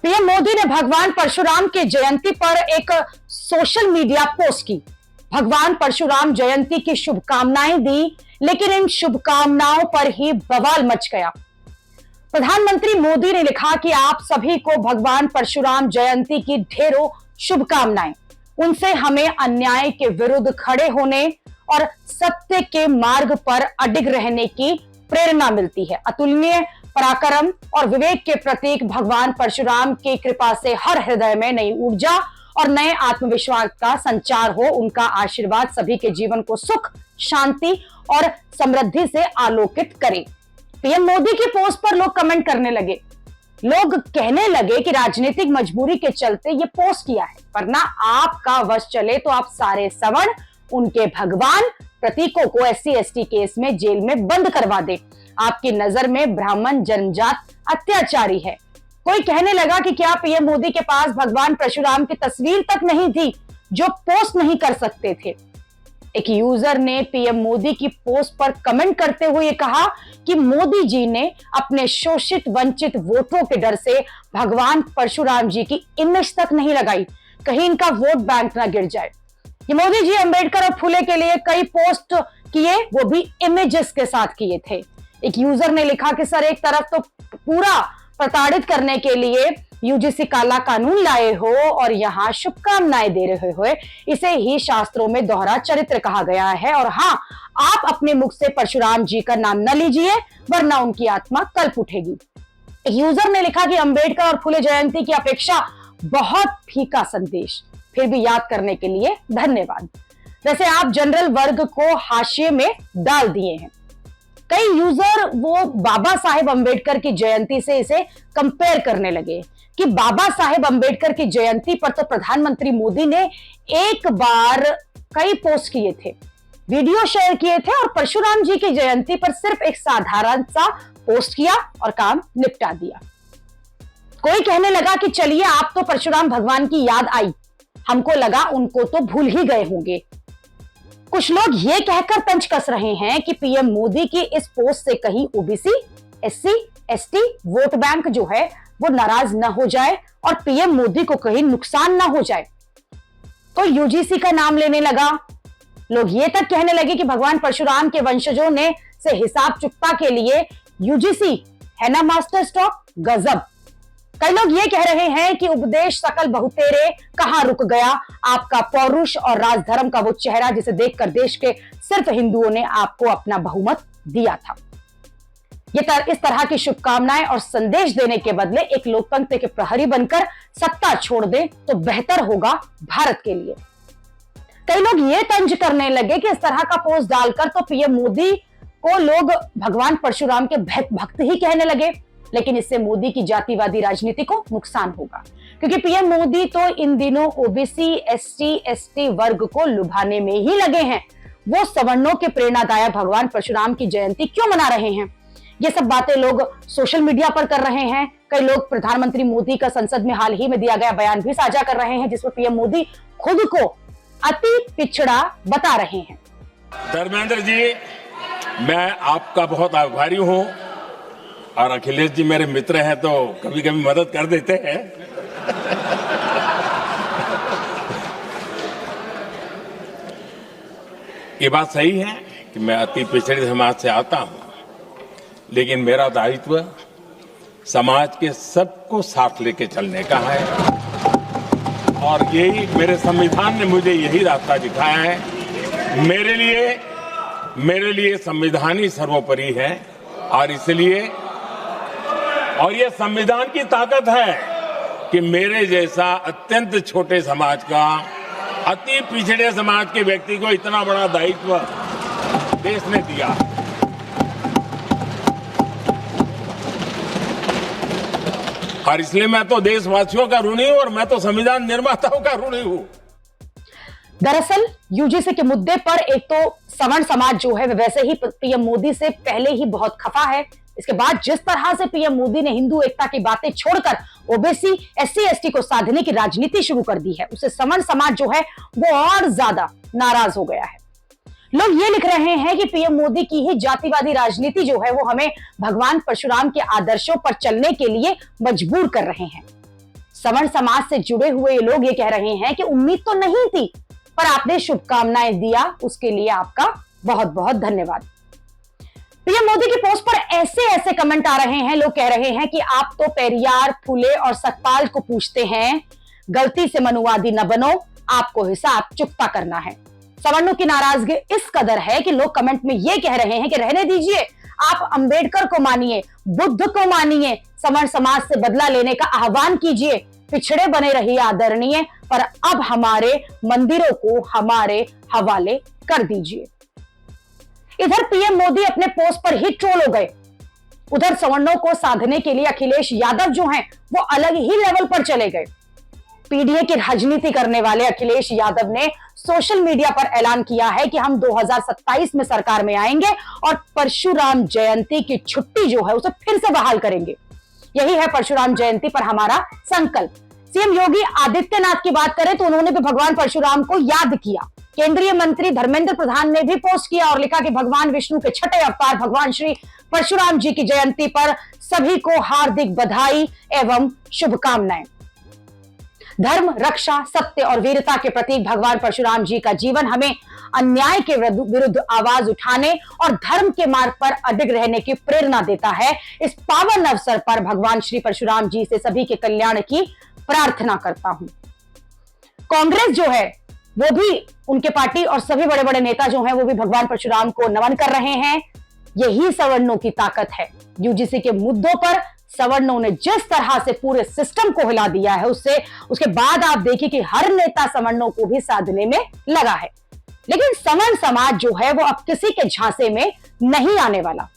PM Modi ने भगवान परशुराम की जयंती पर एक सोशल मीडिया पोस्ट की। भगवान परशुराम जयंती की शुभकामनाएं दी, लेकिन इन शुभकामनाओं पर ही बवाल मच गया। प्रधानमंत्री मोदी ने लिखा कि आप सभी को भगवान परशुराम जयंती की ढेरों शुभकामनाएं। उनसे हमें अन्याय के विरुद्ध खड़े होने और सत्य के मार्ग पर अडिग रहने की प्रेरणा मिलती है। अतुलनीय पराक्रम और विवेक के प्रतीक भगवान परशुराम की कृपा से हर हृदय में नई ऊर्जा और नए आत्मविश्वास का संचार हो। उनका आशीर्वाद सभी के जीवन को सुख, शांति और समृद्धि से आलोकित करे। पीएम मोदी की पोस्ट पर लोग कमेंट करने लगे। लोग कहने लगे कि राजनीतिक मजबूरी के चलते ये पोस्ट किया है, वरना आपका वश चले तो आप सारे सवर्ण, उनके भगवान प्रतीकों को SC/ST केस में जेल में बंद करवा दे। आपकी नजर में ब्राह्मण जनजात अत्याचारी है। कोई कहने लगा कि क्या पीएम मोदी के पास भगवान परशुराम की तस्वीर तक नहीं थी जो पोस्ट नहीं कर सकते थे। एक यूजर ने पीएम मोदी की पोस्ट पर कमेंट करते हुए कहा कि मोदी जी ने अपने शोषित वंचित वोटों के डर से भगवान परशुराम जी की इमेज तक नहीं लगाई, कहीं इनका वोट बैंक ना गिर जाए। ये मोदी जी अंबेडकर और फुले के लिए कई पोस्ट किए, वो भी इमेजेस के साथ किए थे। एक यूजर ने लिखा कि सर, एक तरफ तो पूरा प्रताड़ित करने के लिए यूजीसी काला कानून लाए हो और यहाँ शुभकामनाएं दे रहे हो, इसे ही शास्त्रों में दोहरा चरित्र कहा गया है। और हाँ, आप अपने मुख से परशुराम जी का नाम न लीजिए, वरना उनकी आत्मा कल्प उठेगी। एक यूजर ने लिखा कि अंबेडकर और फुले जयंती की अपेक्षा बहुत फीका संदेश, फिर भी याद करने के लिए धन्यवाद। वैसे आप जनरल वर्ग को हाशिए में डाल दिए हैं। कई यूजर वो बाबा साहेब अंबेडकर की जयंती से इसे कंपेयर करने लगे कि बाबा साहेब अंबेडकर की जयंती पर तो प्रधानमंत्री मोदी ने एक बार कई पोस्ट किए थे, वीडियो शेयर किए थे, और परशुराम जी की जयंती पर सिर्फ एक साधारण सा पोस्ट किया और काम निपटा दिया। कोई कहने लगा कि चलिए, आप तो परशुराम भगवान की याद आई, हमको लगा उनको तो भूल ही गए होंगे। कुछ लोग ये कहकर तंज कस रहे हैं कि पीएम मोदी की इस पोस्ट से कहीं ओबीसी, SC/ST वोट बैंक जो है वो नाराज न हो जाए और पीएम मोदी को कहीं नुकसान ना हो जाए। तो यूजीसी का नाम लेने लगा। लोग ये तक कहने लगे कि भगवान परशुराम के वंशजों ने से हिसाब चुकता के लिए यूजीसी है ना मास्टर स्ट्रोक, गजब। कई लोग ये कह रहे हैं कि उपदेश सकल बहुतेरे कहां रुक गया, आपका पौरुष और राजधर्म का वो चेहरा जिसे देखकर देश के सिर्फ हिंदुओं ने आपको अपना बहुमत दिया था। इस तरह की शुभकामनाएं और संदेश देने के बदले एक लोकतंत्र के प्रहरी बनकर सत्ता छोड़ दे तो बेहतर होगा भारत के लिए। कई लोग ये तंज करने लगे कि इस तरह का पोस्ट डालकर तो पीएम मोदी को लोग भगवान परशुराम के भक्त ही कहने लगे, लेकिन इससे मोदी की जातिवादी राजनीति को नुकसान होगा, क्योंकि पीएम मोदी तो इन दिनों ओबीसी, SC/ST वर्ग को लुभाने में ही लगे हैं। वो सवर्णों के प्रेरणादायक भगवान परशुराम की जयंती क्यों मना रहे हैं? ये सब बातें लोग सोशल मीडिया पर कर रहे हैं। कई लोग प्रधानमंत्री मोदी का संसद में हाल ही में दिया गया बयान भी साझा कर रहे हैं, जिसमें पीएम मोदी खुद को अति पिछड़ा बता रहे हैं। धर्मेंद्र जी, मैं आपका बहुत आभारी हूं, और अखिलेश जी मेरे मित्र हैं तो कभी कभी मदद कर देते हैं। ये बात सही है कि मैं अति पिछड़े समाज से आता हूं, लेकिन मेरा दायित्व समाज के सबको साथ लेके चलने का है, और यही मेरे संविधान ने मुझे यही रास्ता दिखाया है। मेरे लिए संविधान ही सर्वोपरि है, और इसलिए ये संविधान की ताकत है कि मेरे जैसा अत्यंत छोटे समाज का, अति पिछड़े समाज के व्यक्ति को इतना बड़ा दायित्व देश ने दिया। और इसलिए मैं तो देशवासियों का ऋणी हूं, और मैं तो संविधान निर्माताओं का ऋणी हूं। दरअसल यूजीसी के मुद्दे पर एक तो सवर्ण समाज जो है वैसे ही पीएम मोदी से पहले ही बहुत खफा है। इसके बाद जिस तरह से पीएम मोदी ने हिंदू एकता की बातें छोड़कर ओबीसी, SC/ST को साधने की राजनीति शुरू कर दी है, उससे सवर्ण समाज जो है वो और ज्यादा नाराज हो गया है। लोग ये लिख रहे हैं कि पीएम मोदी की ही जातिवादी राजनीति जो है वो हमें भगवान परशुराम के आदर्शों पर चलने के लिए मजबूर कर रहे हैं। सवर्ण समाज से जुड़े हुए लोग ये कह रहे हैं कि उम्मीद तो नहीं थी, पर आपने शुभकामनाएं दिया, उसके लिए आपका बहुत बहुत धन्यवाद। पीएम मोदी की पोस्ट पर ऐसे ऐसे कमेंट आ रहे हैं, लोग कह रहे हैं कि आप तो पेरियार, फुले और सतपाल को पूछते हैं, गलती से मनुवादी न बनो, आपको हिसाब चुकता करना है। सवर्णों की नाराजगी इस कदर है कि लोग कमेंट में यह कह रहे हैं कि रहने दीजिए, आप अंबेडकर को मानिए, बुद्ध को मानिए, सवर्ण समाज से बदला लेने का आह्वान कीजिए, पिछड़े बने रहिए आदरणीय, पर अब हमारे मंदिरों को हमारे हवाले कर दीजिए। इधर पीएम मोदी अपने पोस्ट पर ही ट्रोल हो गए। उधर सवर्णों को साधने के लिए अखिलेश यादव जो हैं, वो अलग ही लेवल पर चले गए। पीडीए की राजनीति करने वाले अखिलेश यादव ने सोशल मीडिया पर ऐलान किया है कि हम 2027 में सरकार में आएंगे और परशुराम जयंती की छुट्टी जो है उसे फिर से बहाल करेंगे। यही है परशुराम जयंती पर हमारा संकल्प। सीएम योगी आदित्यनाथ की बात करें तो उन्होंने भी भगवान परशुराम को याद किया। केंद्रीय मंत्री धर्मेंद्र प्रधान ने भी पोस्ट किया और लिखा कि भगवान विष्णु के छठे अवतार भगवान श्री परशुराम जी की जयंती पर सभी को हार्दिक बधाई एवं शुभकामनाएं। धर्म, रक्षा, सत्य और वीरता के प्रतीक भगवान परशुराम जी का जीवन हमें अन्याय के विरुद्ध आवाज उठाने और धर्म के मार्ग पर अडिग रहने की प्रेरणा देता है। इस पावन अवसर पर भगवान श्री परशुराम जी से सभी के कल्याण की प्रार्थना करता हूं। कांग्रेस जो है वो भी, उनके पार्टी और सभी बड़े बड़े नेता जो हैं वो भी भगवान परशुराम को नमन कर रहे हैं। यही सवर्णों की ताकत है। यूजीसी के मुद्दों पर सवर्णों ने जिस तरह से पूरे सिस्टम को हिला दिया है, उसके बाद आप देखिए कि हर नेता सवर्णों को भी साधने में लगा है। लेकिन सवर्ण समाज जो है वो अब किसी के झांसे में नहीं आने वाला।